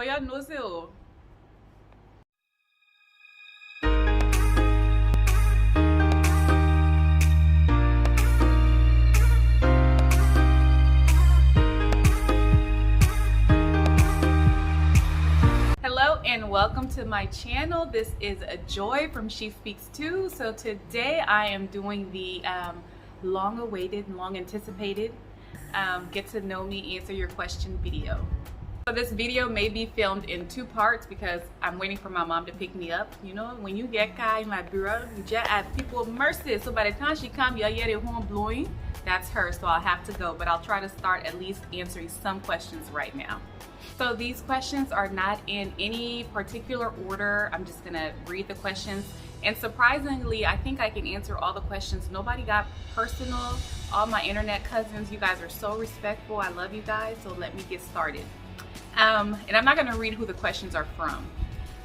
Boya no se o. Hello and welcome to my channel. This is a Joy from She Speaks Too. So today I am doing the long-awaited, long-anticipated get to know me, answer your question video. So this video may be filmed in two parts because I'm waiting for my mom to pick me up. You know, when you get in Liberia, you just have people mercy. So by the time she comes, you hear the horn blowing. That's her, so I'll have to go. But I'll try to start at least answering some questions right now. So these questions are not in any particular order. I'm just gonna read the questions. And surprisingly, I think I can answer all the questions. Nobody got personal. All my internet cousins, you guys are so respectful. I love you guys, so let me get started. And I'm not gonna read who the questions are from.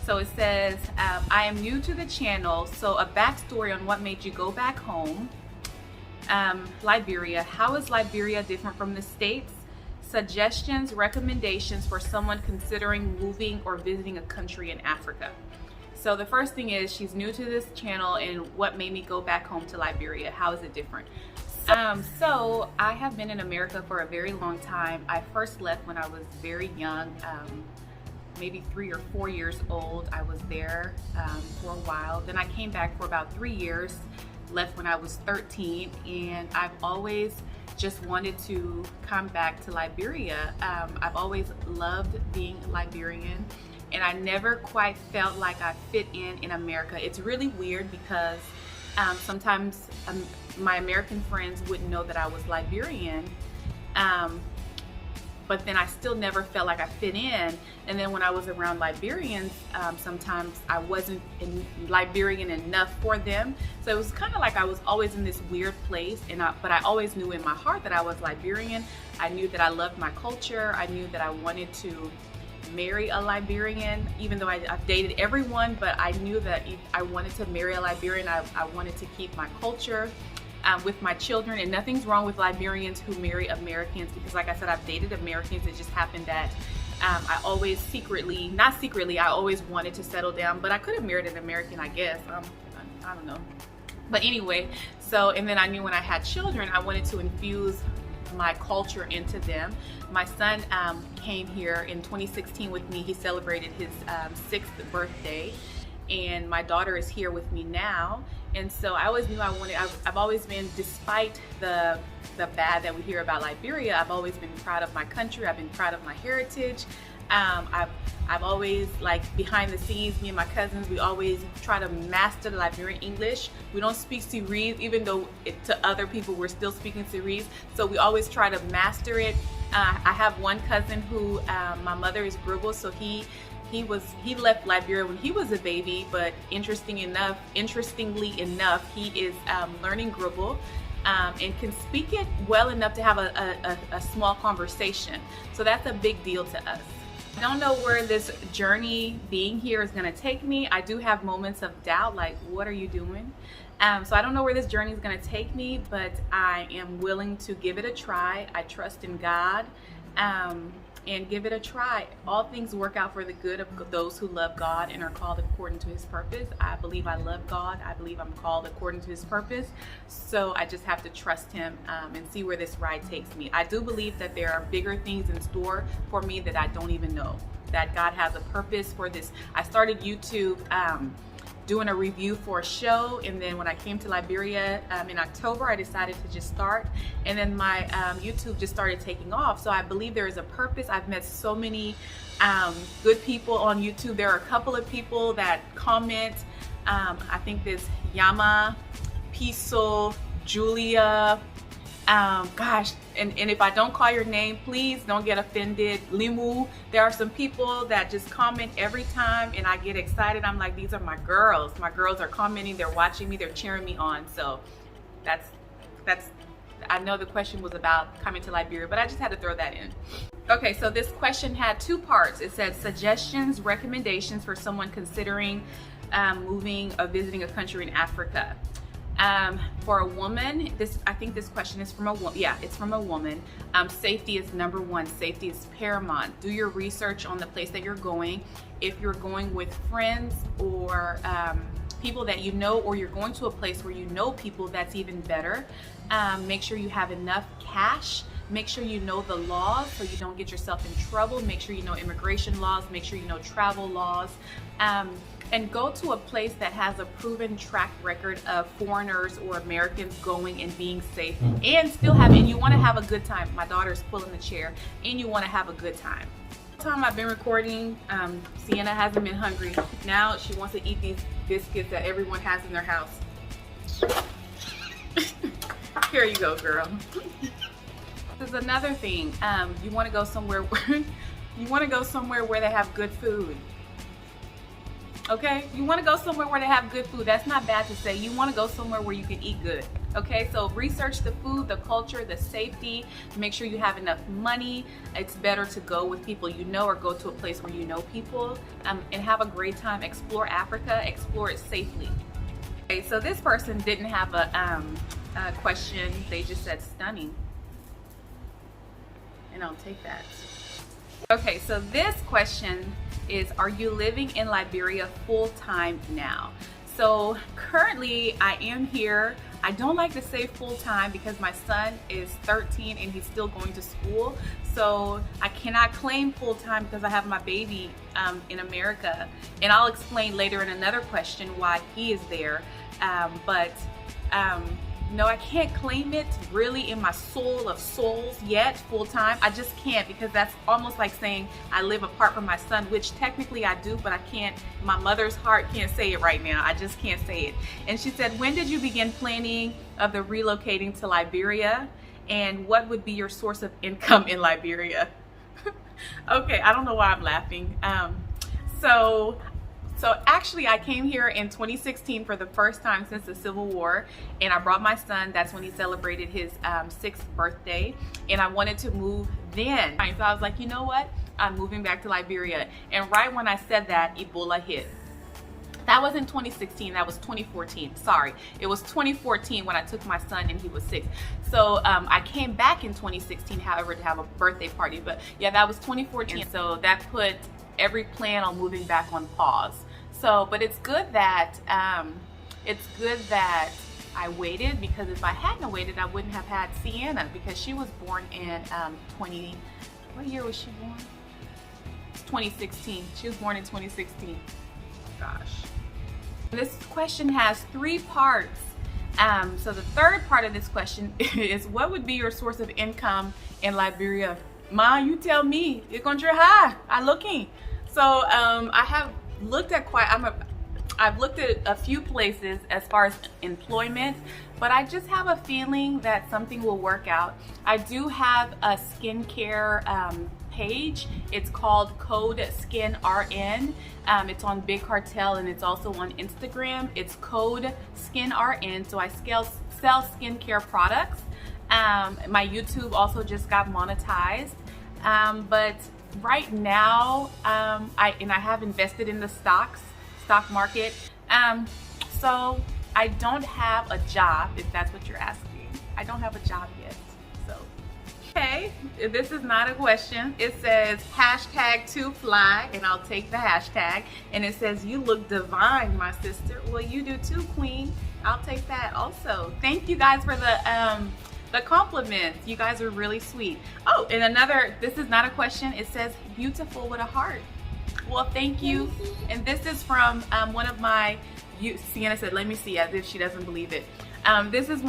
So it says, I am new to the channel, so a backstory on what made you go back home. Liberia, how is Liberia different from the States? Suggestions, recommendations for someone considering moving or visiting a country in Africa. So the first thing is, she's new to this channel and what made me go back home to Liberia. How is it different? So I have been in America for a very long time. I first left when I was very young, maybe 3 or 4 years old. I was there for a while. Then I came back for about 3 years, left when I was 13, and I've always just wanted to come back to Liberia. I've always loved being Liberian, and I never quite felt like I fit in America. It's really weird because sometimes my American friends wouldn't know that I was Liberian, but then I still never felt like I fit in. And then when I was around Liberians, sometimes I wasn't Liberian enough for them. So it was kind of like I was always in this weird place, but I always knew in my heart that I was Liberian. I knew that I loved my culture. I knew that I wanted to marry a Liberian, even though I've dated everyone, but I knew that if I wanted to marry a Liberian, I wanted to keep my culture with my children. And nothing's wrong with Liberians who marry Americans, because like I said, I've dated Americans. It just happened that I always I always wanted to settle down, but I could have married an American, I guess. I don't know. But anyway, so, and then I knew when I had children, I wanted to infuse my culture into them. My son came here in 2016 with me. He celebrated his 6th birthday, and my daughter is here with me now. And so I always knew I've always been, despite the bad that we hear about Liberia, I've always been proud of my country. I've been proud of my heritage. I've always, like, behind the scenes, me and my cousins, we always try to master the Liberian English. We don't speak Cerise, even though to other people we're still speaking Cerise. So we always try to master it. I have one cousin who, my mother is Gribble, so he left Liberia when he was a baby, but interestingly enough, he is learning Gribble and can speak it well enough to have a small conversation. So that's a big deal to us. I don't know where this journey being here is going to take me. I do have moments of doubt, like, what are you doing? So I don't know where this journey is going to take me, but I am willing to give it a try. I trust in God and give it a try. All things work out for the good of those who love God and are called according to his purpose. I believe I love God. I believe I'm called according to his purpose. So I just have to trust him and see where this ride takes me. I do believe that there are bigger things in store for me that I don't even know, that God has a purpose for this. I started YouTube doing a review for a show, and then when I came to Liberia in October, I decided to just start, and then my YouTube just started taking off. So I believe there is a purpose. I've met so many good people on YouTube. There are a couple of people that comment. I think there's Yama, Piso, Julia, gosh, and if I don't call your name, please don't get offended. Limu, there are some people that just comment every time, and I get excited. I'm like, these are my girls. My girls are commenting, they're watching me, they're cheering me on. So that's, I know the question was about coming to Liberia, but I just had to throw that in. Okay, so this question had two parts. It said suggestions, recommendations for someone considering moving or visiting a country in Africa. For a woman, I think this question is from a woman. Yeah, it's from a woman. Safety is number one. Safety is paramount. Do your research on the place that you're going. If you're going with friends or people that you know, or you're going to a place where you know people, that's even better. Make sure you have enough cash. Make sure you know the laws so you don't get yourself in trouble. Make sure you know immigration laws. Make sure you know travel laws. And go to a place that has a proven track record of foreigners or Americans going and being safe, and still and you want to have a good time. My daughter's pulling the chair, and you want to have a good time. The time I've been recording, Sienna hasn't been hungry. Now she wants to eat these biscuits that everyone has in their house. Here you go, girl. There's another thing. You want to go somewhere where they have good food. Okay, you want to go somewhere where they have good food. That's not bad to say. You want to go somewhere where you can eat good. Okay, so research the food, the culture, the safety. Make sure you have enough money. It's better to go with people you know, or go to a place where you know people, and have a great time. Explore Africa, explore it safely. Okay, so this person didn't have a question. They just said stunning, and I'll take that. Okay, so this question is, are you living in Liberia full-time now? So currently I am here. I don't like to say full-time because my son is 13 and he's still going to school. So I cannot claim full-time because I have my baby in America. And I'll explain later in another question why he is there. No, I can't claim it really in my soul of souls yet full-time. I just can't, because that's almost like saying I live apart from my son, which technically I do, but I can't, my mother's heart can't say it right now. I just can't say it. And she said, when did you begin planning of the relocating to Liberia? And what would be your source of income in Liberia? Okay, I don't know why I'm laughing. So actually I came here in 2016 for the first time since the Civil War, and I brought my son. That's when he celebrated his 6th birthday, and I wanted to move then. So I was like, you know what? I'm moving back to Liberia. And right when I said that, Ebola hit. That was in 2016, that was 2014, sorry. It was 2014 when I took my son and he was 6. So I came back in 2016, however, to have a birthday party, but yeah, that was 2014. So that put every plan on moving back on pause. So, but it's good that I waited, because if I hadn't waited, I wouldn't have had Sienna, because she was born in what year was she born? It's 2016. She was born in 2016. Gosh. This question has 3 parts. So the third part of this question is, what would be your source of income in Liberia? Ma, you tell me. You're going to high. I'm looking. So I have looked at I've looked at a few places as far as employment, but I just have a feeling that something will work out. I do have a skincare page. It's called Code Skin RN. It's on Big Cartel, and it's also on Instagram. It's Code Skin RN. So I sell skincare products. My YouTube also just got monetized. But right now, I have invested in the stock market. So I don't have a job, if that's what you're asking. I don't have a job yet. So, okay, this is not a question. It says #2fly, and I'll take the hashtag. And it says, you look divine, my sister. Well, you do too, queen. I'll take that also. Thank you guys for the compliments. You guys are really sweet. Oh, and another, this is not a question. It says beautiful with a heart. Well, thank you. And this is from one of my, Sienna said, let me see, as if she doesn't believe it. This is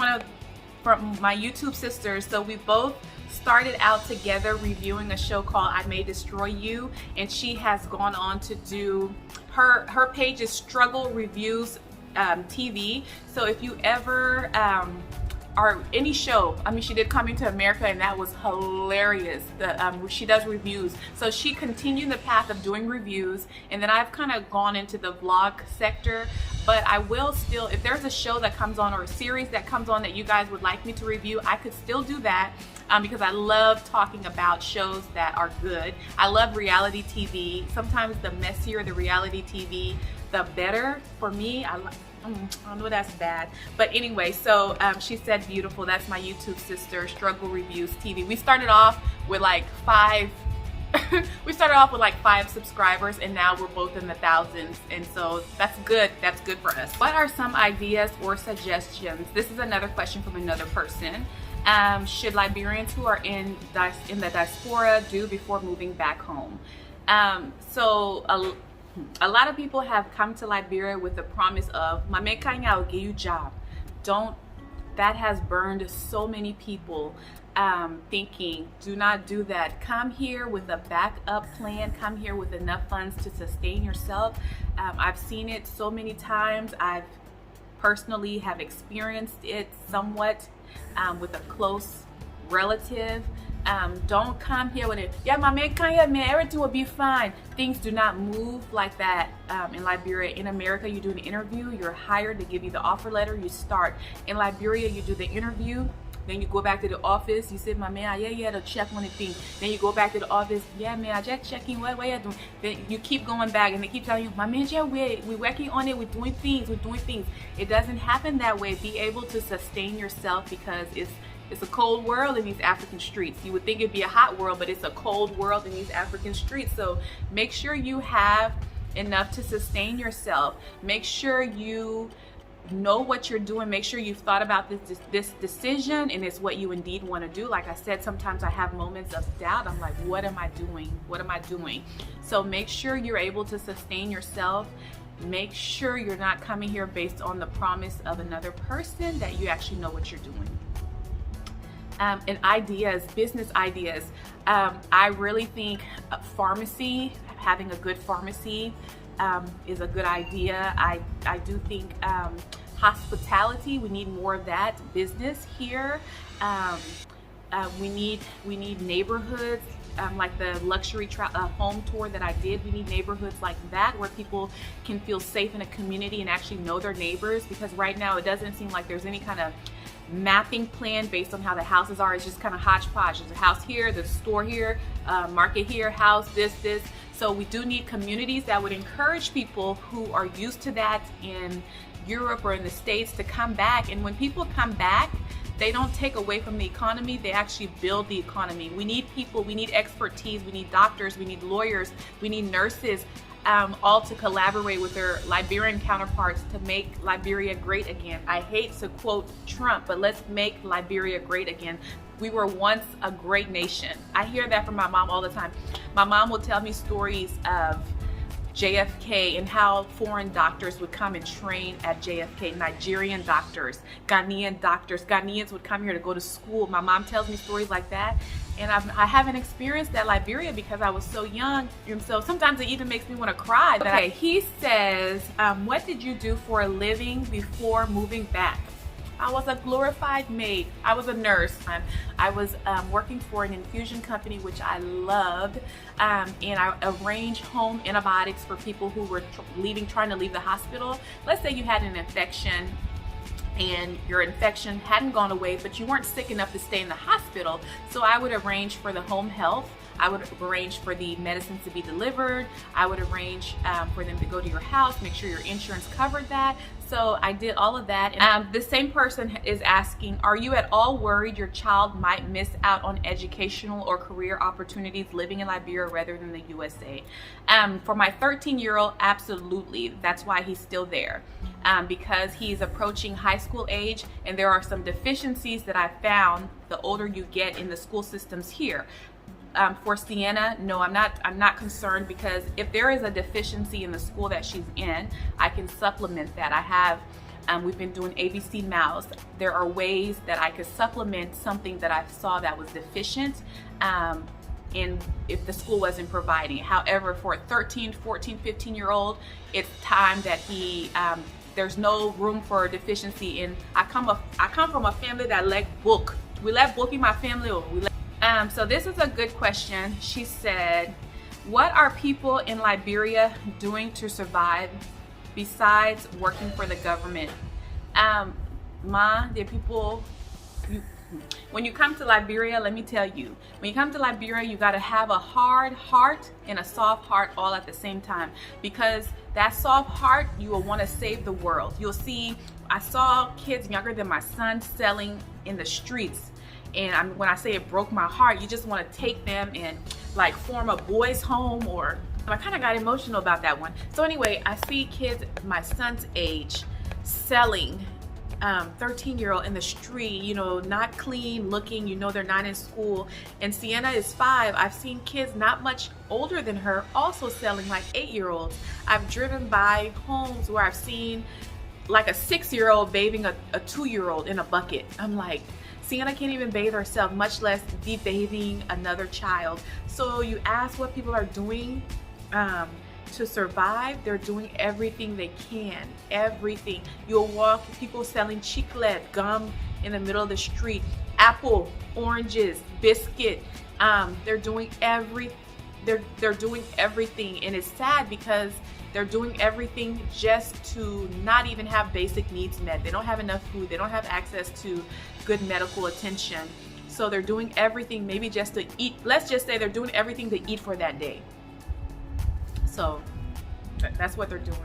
from my YouTube sisters. So we both started out together reviewing a show called I May Destroy You, and she has gone on to do, her page is Struggle Reviews TV. So if you ever or any show, I mean, she did Coming to America, and that was hilarious. She does reviews, so she continued the path of doing reviews, and then I've kind of gone into the vlog sector. but I will still, if there's a show that comes on or a series that comes on that you guys would like me to review, I could still do that. Because I love talking about shows that are good. I love reality TV. Sometimes the messier the reality TV, the better for me. I know that's bad, but anyway, so she said beautiful. That's my YouTube sister, Struggle Reviews TV. We started off with like 5 subscribers, and now we're both in the thousands, and so that's good. That's good for us. What are some ideas or suggestions? This is another question from another person. Should Liberians who are in the diaspora do before moving back home? So a lot of people have come to Liberia with the promise of "Mame Kanya will give you job." That has burned so many people, thinking, do not do that. Come here with a backup plan. Come here with enough funds to sustain yourself. I've seen it so many times. I've personally have experienced it somewhat with a close relative. Don't come here with it, yeah, my man, everything will be fine. Things do not move like that in Liberia. In America, you do an interview, you're hired, they give you the offer letter, you start. In Liberia, you do the interview, then you go back to the office, you say, my man, yeah, to check on the thing. Then you go back to the office, yeah, man, I just checking, what you doing? Then you keep going back, and they keep telling you, my man, yeah, we're working on it, we're doing things. It doesn't happen that way. Be able to sustain yourself, because it's a cold world in these African streets. You would think it'd be a hot world, but it's a cold world in these African streets. So make sure you have enough to sustain yourself. Make sure you know what you're doing. Make sure you've thought about this decision, and it's what you indeed want to do. Like I said, sometimes I have moments of doubt. I'm like, what am I doing? What am I doing? So make sure you're able to sustain yourself. Make sure you're not coming here based on the promise of another person, that you actually know what you're doing. And ideas, business ideas. I really think pharmacy, having a good pharmacy is a good idea. I do think hospitality, we need more of that business here. We need neighborhoods, like the luxury home tour that I did. We need neighborhoods like that where people can feel safe in a community and actually know their neighbors, because right now it doesn't seem like there's any kind of mapping plan based on how the houses are. It's just kind of hodgepodge. There's a house here, there's a store here, market here, house, this. So we do need communities that would encourage people who are used to that in Europe or in the States to come back. And when people come back, they don't take away from the economy, they actually build the economy. We need people, we need expertise, we need doctors, we need lawyers, we need nurses, all to collaborate with their Liberian counterparts to make Liberia great again. I hate to quote Trump, but let's make Liberia great again. We were once a great nation. I hear that from my mom all the time. My mom will tell me stories of JFK and how foreign doctors would come and train at JFK. Nigerian doctors, Ghanaians would come here to go to school. My mom tells me stories like that, and I haven't experienced that Liberia because I was so young, and so sometimes it even makes me want to cry. Okay, he says, what did you do for a living before moving back? I was a glorified maid. I was a nurse. I was working for an infusion company, which I loved, and I arranged home antibiotics for people who were trying to leave the hospital. Let's say you had an infection and your infection hadn't gone away, but you weren't sick enough to stay in the hospital. So I would arrange for the home health. I would arrange for the medicines to be delivered. I would arrange for them to go to your house, make sure your insurance covered that. So I did all of that. And the same person is asking, are you at all worried your child might miss out on educational or career opportunities living in Liberia rather than the USA? For my 13-year-old, absolutely. That's why he's still there. Because he's approaching high school age, and there are some deficiencies that I found the older you get in the school systems here. For Sienna, no, I'm not concerned, because if there is a deficiency in the school that she's in, I can supplement that. I have, we've been doing ABC Mouse. There are ways that I could supplement something that I saw that was deficient, and if the school wasn't providing. However, for a 13, 14, 15-year-old, it's time that he, there's no room for a deficiency in. I come from a family that like book. We let book in my family, or we let. So this is a good question. She said, what are people in Liberia doing to survive besides working for the government? There are people, when you come to Liberia, let me tell you, when you come to Liberia, you got to have a hard heart and a soft heart all at the same time, because that soft heart, you will want to save the world. You'll see, I saw kids younger than my son selling in the streets, and when I say it broke my heart, you just want to take them and like form a boys' home, or I kind of got emotional about that one. So anyway, I see kids my son's age selling, 13-year-old in the street, you know, not clean looking, you know, they're not in school. And Sienna is 5. I've seen kids not much older than her also selling, like 8-year-olds. I've driven by homes where I've seen like a 6-year-old bathing a 2-year-old in a bucket. I'm like, Sienna can't even bathe herself, much less be bathing another child. So you ask what people are doing to survive. They're doing everything they can, everything. You'll walk, people selling chiclet, gum in the middle of the street, apple, oranges, biscuit. They're doing they're doing everything, and it's sad because they're doing everything just to not even have basic needs met. They don't have enough food. They don't have access to good medical attention. So they're doing everything maybe just to eat. Let's just say they're doing everything to eat for that day. So that's what they're doing.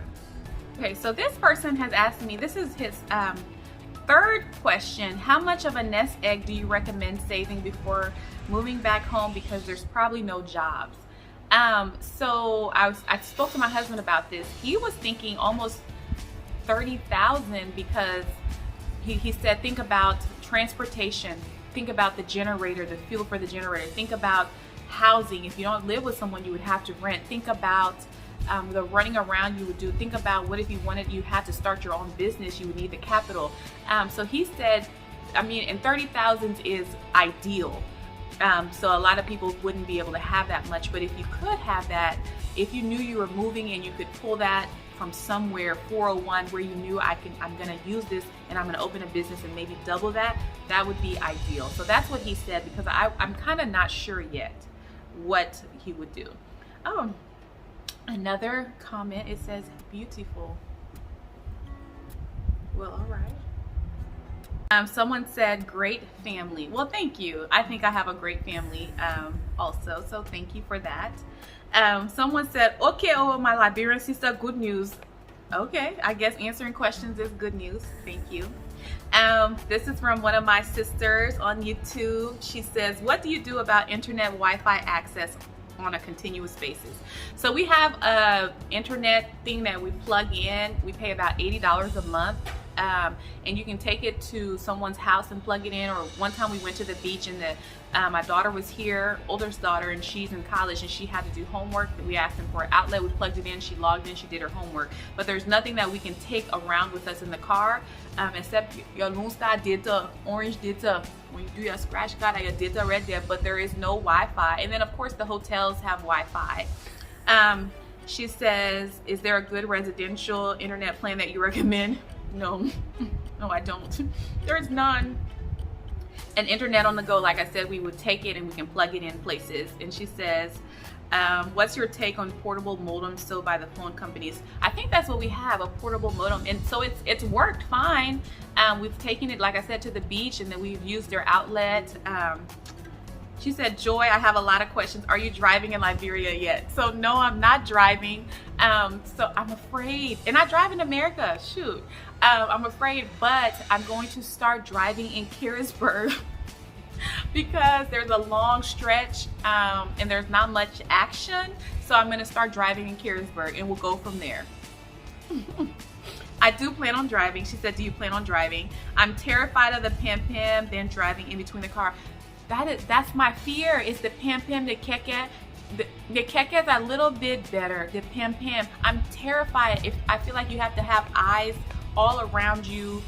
Okay, so this person has asked me, this is his third question: how much of a nest egg do you recommend saving before moving back home, because there's probably no jobs? So I spoke to my husband about this. He was thinking almost 30,000, because he said, think about transportation, think about the generator, the fuel for the generator, think about housing. If you don't live with someone, you would have to rent. Think about the running around you would do. Think about what if you had to start your own business, you would need the capital. So he said, I mean, and 30,000 is ideal. So a lot of people wouldn't be able to have that much, but if you could have that, if you knew you were moving and you could pull that from somewhere, 401, where you knew I'm gonna use this and I'm gonna open a business and maybe double that, that would be ideal. So that's what he said, because I'm kind of not sure yet what he would do. Oh, another comment, it says beautiful. Well, all right. Someone said great family. Well, thank you. I think I have a great family also, so thank you for that. Someone said, okay, oh, my Liberian sister, good news. Okay, I guess answering questions is good news. Thank you. This is from one of my sisters on YouTube. She says, what do you do about internet Wi-Fi access on a continuous basis? So we have a internet thing that we plug in. We pay about $80 a month. And you can take it to someone's house and plug it in. Or one time we went to the beach, and my daughter was here, oldest daughter, and she's in college, and she had to do homework. We asked them for an outlet, we plugged it in, she logged in, she did her homework. But there's nothing that we can take around with us in the car, except your Lone Star data, Orange data. When you do your scratch card, your data right there, but there is no Wi-Fi. And then of course the hotels have Wi-Fi. She says, is there a good residential internet plan that you recommend? No, no, I don't. There's none. And internet on the go, like I said, we would take it and we can plug it in places. And she says, what's your take on portable modems sold by the phone companies? I think that's what we have, a portable modem. And so it's worked fine. We've taken it, like I said, to the beach, and then we've used their outlet. She said, Joy, I have a lot of questions. Are you driving in Liberia yet? So no, I'm not driving. So I'm afraid, and I drive in America, shoot. I'm afraid, but I'm going to start driving in Carisburg because there's a long stretch and there's not much action. So I'm gonna start driving in Carisburg and we'll go from there. I do plan on driving. She said, do you plan on driving? I'm terrified of the pam-pam, then driving in between the car. That's my fear, is the pam-pam, the keke. The keke is a little bit better, the pam-pam. I'm terrified. If I feel like you have to have eyes all around you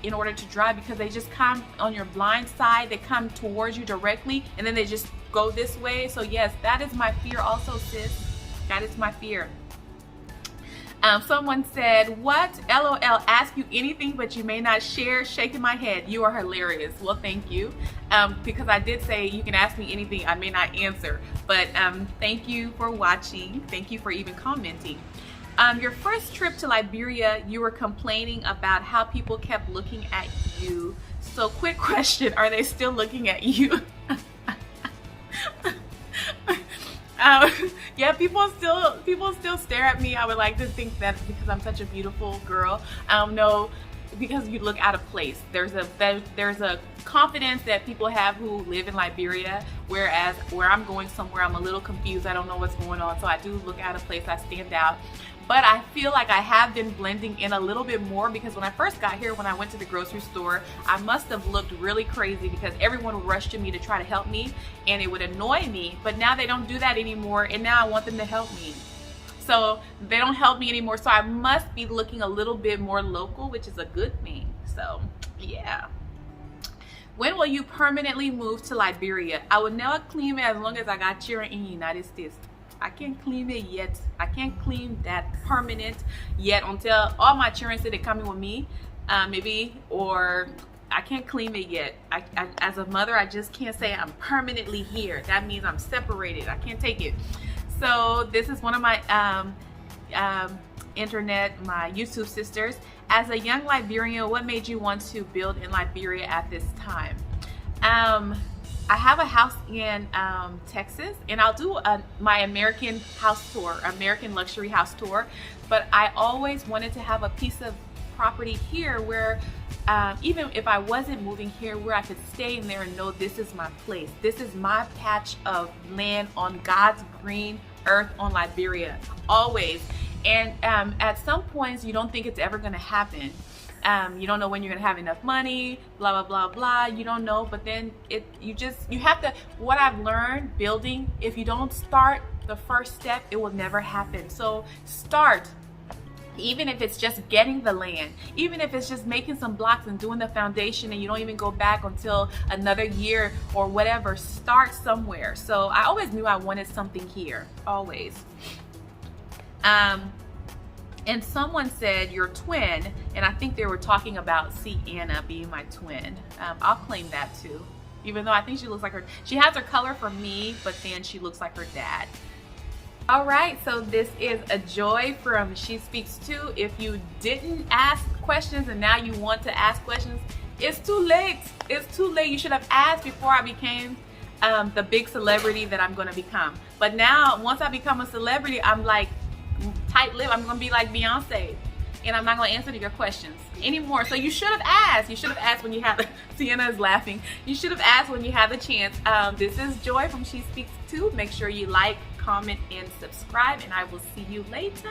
in order to drive, because they just come on your blind side, they come towards you directly, and then they just go this way. So yes, that is my fear also, sis. That is my fear. Someone said, what? LOL, ask you anything but you may not share. Shaking my head. You are hilarious. Well, thank you. Because I did say you can ask me anything, I may not answer. But thank you for watching. Thank you for even commenting. Your first trip to Liberia, you were complaining about how people kept looking at you. So quick question, are they still looking at you? Yeah, people still stare at me. I would like to think that because I'm such a beautiful girl. No, because you look out of place. There's a confidence that people have who live in Liberia, whereas where I'm going somewhere, I'm a little confused. I don't know what's going on, so I do look out of place. I stand out. But I feel like I have been blending in a little bit more, because when I first got here, when I went to the grocery store, I must have looked really crazy because everyone would rush to me to try to help me, and it would annoy me. But now they don't do that anymore, and now I want them to help me. So they don't help me anymore, so I must be looking a little bit more local, which is a good thing. So yeah. When will you permanently move to Liberia? I will never claim it as long as I got children in the United States. I can't claim it yet. I can't claim that permanent yet until all my children say they're coming with me, maybe, or I can't claim it yet. I, as a mother, I just can't say I'm permanently here. That means I'm separated. I can't take it. So this is one of my my YouTube sisters. As a young Liberian, what made you want to build in Liberia at this time? I have a house in Texas, and I'll do my American house tour, American luxury house tour. But I always wanted to have a piece of property here where even if I wasn't moving here, where I could stay in there and know this is my place. This is my patch of land on God's green earth on Liberia, always. And at some points, you don't think it's ever going to happen. You don't know when you're gonna have enough money, blah blah blah blah. You don't know, but then you have to. What I've learned building, if you don't start the first step, it will never happen. So start, even if it's just getting the land, even if it's just making some blocks and doing the foundation, and you don't even go back until another year or whatever. Start somewhere. So I always knew I wanted something here, always. And someone said your twin, and I think they were talking about Sienna being my twin. I'll claim that too, even though I think she looks like her. She has her color for me, but then she looks like her dad. All right, so this is a Joy from She Speaks Too. If you didn't ask questions and now you want to ask questions, it's too late. It's too late. You should have asked before I became the big celebrity that I'm going to become. But now, once I become a celebrity, I'm like, tight-lipped. I'm gonna be like Beyonce, and I'm not gonna answer to your questions anymore. So you should have asked. You should have asked when you had. Sienna is laughing. You should have asked when you had the chance. This is Joy from She Speaks Too. Make sure you like, comment, and subscribe, and I will see you later.